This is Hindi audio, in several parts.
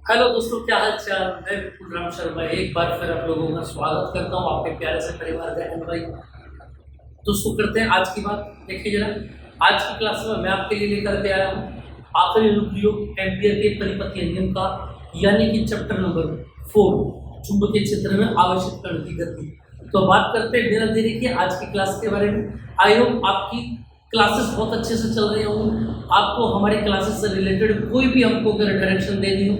हेलो दोस्तों, क्या हाल चाल। मैं विपुल राम शर्मा एक बार फिर आप लोगों का स्वागत करता हूँ आपके प्यारे से परिवार बहन भाई। दोस्तों करते हैं आज की बात। देखिए जरा, आज की क्लास में मैं आपके लिए लेकर के आया हूँ आखिरी अनुप्रयोग एम्पियर के परिपथ नियम का, यानी कि चैप्टर नंबर 4 चुंबकीय क्षेत्र में आवश्यक कण की गति। तो बात करते हैं बिना देरी के आज की क्लास के बारे में। आई होप आपकी क्लासेस बहुत अच्छे से चल रही होंगी। आपको हमारी क्लासेस से रिलेटेड कोई भी हमको अगर डायरेक्शन देनी हो,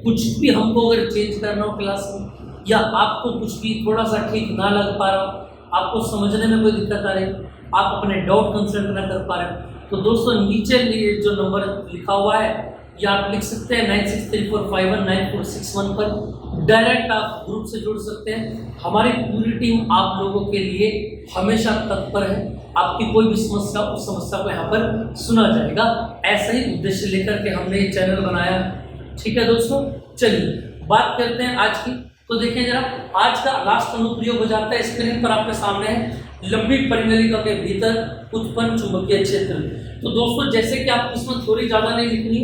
कुछ भी हमको अगर चेंज करना हो क्लास में, या आपको कुछ भी थोड़ा सा ठीक ना लग पा रहा हो, आपको समझने में कोई दिक्कत आ रही, आप अपने डाउट कंसल्ट ना कर पा रहे, तो दोस्तों नीचे जो नंबर लिखा हुआ है या आप लिख सकते हैं 9634519461 पर। डायरेक्ट आप ग्रुप से जुड़ सकते हैं। हमारी पूरी टीम आप लोगों के लिए हमेशा तत्पर है। आपकी कोई भी समस्या, उस समस्या को यहाँ पर सुना जाएगा। ऐसा ही उद्देश्य लेकर के हमने ये चैनल बनाया। ठीक है दोस्तों, चलिए बात करते हैं आज की। तो देखें जरा, आज का लास्ट अनुप्रयोग हो जाता है। स्क्रीन पर आपके सामने है लंबी परिनलिका के भीतर उत्पन्न चुंबकीय क्षेत्र। तो दोस्तों जैसे कि आप इसमें थोड़ी ज्यादा नहीं लिखनी,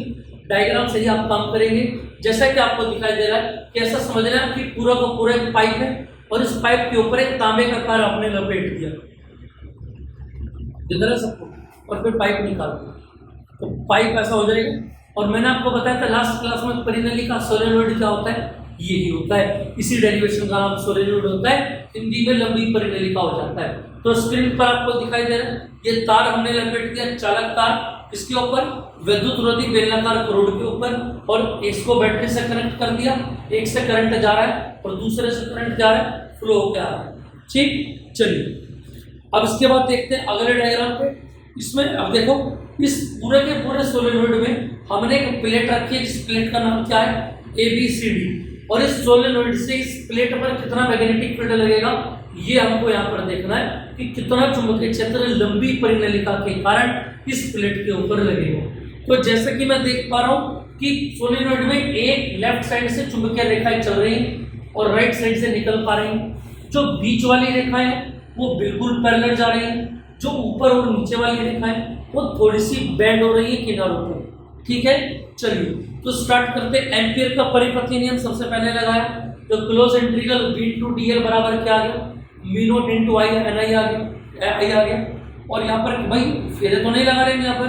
डायग्राम से ही आप काम करेंगे। जैसा कि आपको दिखाई दे रहा है, कैसा समझ रहे हैं कि पूरा का पूरा एक पाइप है और इस पाइप के ऊपर एक तांबे का तार आपने लपेट दिया, दिख रहा है सबको, और फिर पाइप निकाल दिया, तो पाइप ऐसा हो जाएगा। और मैंने आपको बताया था लास्ट क्लास में परिनलिका सोलेनोइड क्या होता है, यही होता है। इसी डेरिवेशन का नाम सोलेनोइड होता है, हिंदी में लंबी परिनलिका हो जाता है। तो स्क्रीन पर आपको दिखाई दे रहा है ये तार हमने लपेट दिया, चालक तार, इसके ऊपर विद्युत रोधी बेलनाकार करोड़ के ऊपर, और इसको बैटरी से कनेक्ट कर दिया। एक से करंट जा रहा है और दूसरे से करंट जा रहा है, फ्लो होकर आ रहा है। ठीक, चलिए अब इसके बाद देखते हैं अगले डायग्राम पे। इसमें अब देखो, इस पूरे के पूरे सोलेनोइड में हमने एक प्लेट रखी है, जिस प्लेट का नाम क्या है, ABCD। और इस सोलेनोइड से इस प्लेट पर कितना मैग्नेटिक फील्ड लगेगा, ये हमको यहाँ पर देखना है कि कितना चुंबकीय क्षेत्र लंबी परिनलिका के कारण इस प्लेट के ऊपर लगेगा। तो जैसा कि मैं देख पा रहा हूँ कि सोलेनोइड में एक लेफ्ट साइड से चुंबकीय रेखाएं चल रही हैं और राइट साइड से निकल पा रही हैं। जो बीच वाली रेखाएं वो बिल्कुल पैरेलल जा रही हैं, जो ऊपर और नीचे वाली रेखाएं वो थोड़ी सी बेंड हो रही है किनारों पर। ठीक है, चलिए तो स्टार्ट करते हैं। एम्पियर का परिपथीय नियम सबसे पहले लगाया, तो क्लोज इंटीग्रल V/dl बराबर क्या आ गया, μ0 × I NI आ गया। और यहाँ पर भाई फेरे तो नहीं लगा रहे हैं यहाँ पर,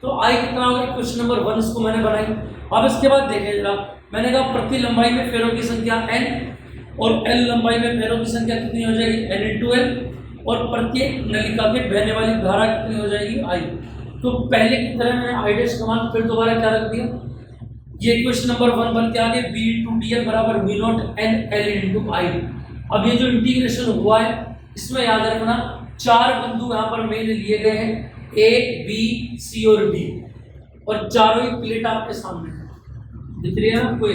तो I कितना हो गया, क्वेश्चन नंबर 1 इसको मैंने बनाई। अब इसके बाद देखें जरा, मैंने कहा प्रति लंबाई में फेरों की संख्या n, और L लंबाई में फेरों की संख्या कितनी हो जाएगी, N/L, और प्रत्येक नलिका के बहने वाली धारा कितनी हो जाएगी, I। तो पहले की तरह मैंने I डैश का मान फिर दोबारा क्या रख दिया, ये क्वेश्चन नंबर 1 बन के आ गया V/dl बराबर μ0 n L × I। अब ये जो इंटीग्रेशन हुआ है, इसमें याद रखना 4 बिंदु यहाँ पर मेन लिए गए हैं, A, B, C और D, और चारों ही प्लेट आपके सामने है, दिख रही है आपको।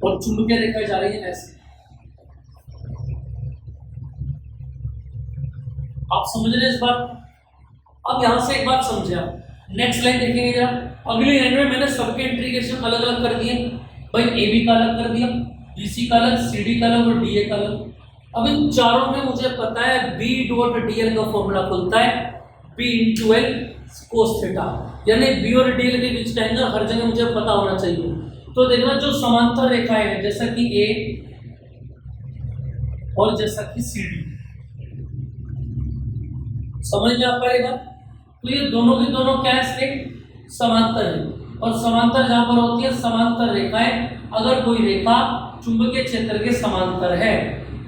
और चुंबकीय रेखाएं जा रही है ऐसे, आप समझ रहे हैं इस बात। अब यहां से एक बात समझे आप, नेक्स्ट लाइन देखेंगे जरा। अगली लाइन में मैंने सबके इंटीग्रेशन अलग अलग कर दिए भाई, AB का अलग कर दिया, BC का अलग, CD का अलग और DA का अलग। अब इन चारों में मुझे पता है B.dl का फॉर्मूला खुलता है B/L cos थीटा, यानी B और DL के बीच का एंगल हर जगह मुझे पता होना चाहिए। तो देखना, जो समांतर रेखाएं हैं जैसा कि A और जैसा कि CD, समझ में आ पाएगा। तो ये दोनों की दोनों क्या है, समांतर है, और समांतर जहां पर होती है समांतर रेखाएं, अगर कोई रेखा चुंबकीय क्षेत्र के समांतर है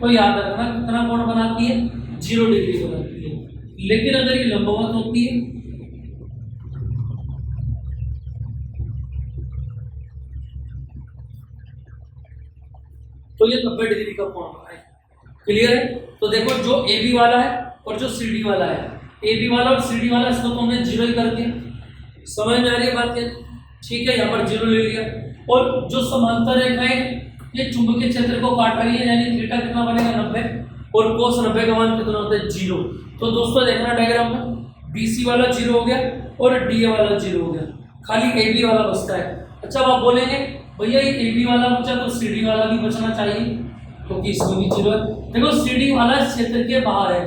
तो याद रखना कितना कोण बनाती है, 0 डिग्री बनाती है। लेकिन अगर ये लंबवत होती है तो ये 90 डिग्री का कोण बनाएगी। क्लियर है। तो देखो, जो AB वाला है और जो CD वाला है, AB वाला और CD वाला, इसको तो हमने 0 ही कर दिया। समझ में आ रही है बात ये, ठीक है, यहाँ पर 0 ले लिया। और जो समांतर रेखाएं ये चुंबकीय क्षेत्र को काट रही है, यानी थीटा कितना बनेगा, 90, और कोस 90 का मान कितना होता है, 0। तो दोस्तों देखना डायग्राम में, BC वाला 0 हो गया और DA वाला 0 हो गया, खाली AB वाला बचता है। अच्छा, आप बोलेंगे भैया ये AB वाला बचा तो CD वाला भी बचना चाहिए, क्योंकि इसमें भी 0 है। देखो, CD वाला क्षेत्र के बाहर है,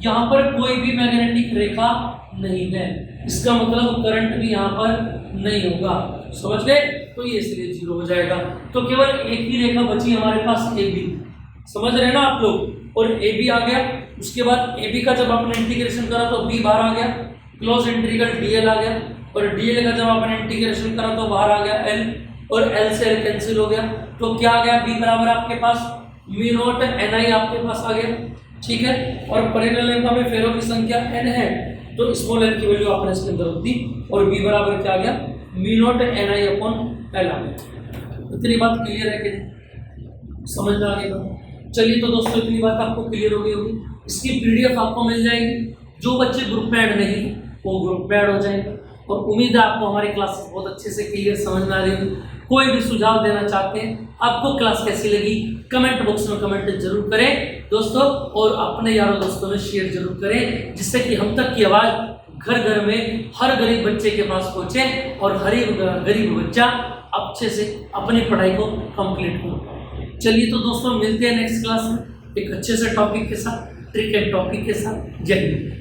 यहाँ पर कोई भी मैग्नेटिक रेखा नहीं है, इसका मतलब करंट भी यहाँ पर नहीं होगा। समझ गए? तो ये इसलिए 0 हो जाएगा। तो केवल एक ही रेखा बची हमारे पास ए बी, समझ रहे हैं ना आप लोग। और ए बी आ गया, उसके बाद ए बी का जब आपने इंटीग्रेशन करा तो बी बाहर आ गया, क्लोज इंटीग्रल डी एल आ गया, और डी एल का जब आपने इंटीग्रेशन करा तो बाहर आ गया एल, और एल से एल कैंसिल हो गया। तो क्या आ गया? बी बराबर आपके पास म्यू नॉट एन आई आपके पास आ गया, ठीक है। और पैरेलल रेखा में फेरों की संख्या n है, तो स्मॉल n की वैल्यू आपने इसके अंदर रख दी, और b बराबर क्या आ गया? Mu naught n I upon l आ गया। इतनी बात क्लियर है कि समझ में आ गई? चलिए तो दोस्तों इतनी बात आपको क्लियर हो गई होगी। इसकी पीडीएफ आपको मिल जाएगी। जो बच्चे ग्रुप में ऐड नहीं वो ग्रुप में ऐड हो जाएंगे, और उम्मीद है आपको हमारी क्लासेस बहुत अच्छे से क्लियर समझ में आ रही होगी। कोई भी सुझाव देना चाहते हैं, आपको क्लास कैसी लगी, कमेंट बॉक्स में कमेंट जरूर करें दोस्तों, और अपने यारों दोस्तों में शेयर जरूर करें, जिससे कि हम तक की आवाज़ घर घर में हर गरीब बच्चे के पास पहुंचे, और हर गरीब बच्चा अच्छे से अपनी पढ़ाई को कंप्लीट कर पाए। चलिए तो दोस्तों मिलते हैं नेक्स्ट क्लास में एक अच्छे से टॉपिक के साथ, ट्रिक एंड टॉपिक के साथ। जय हिंद।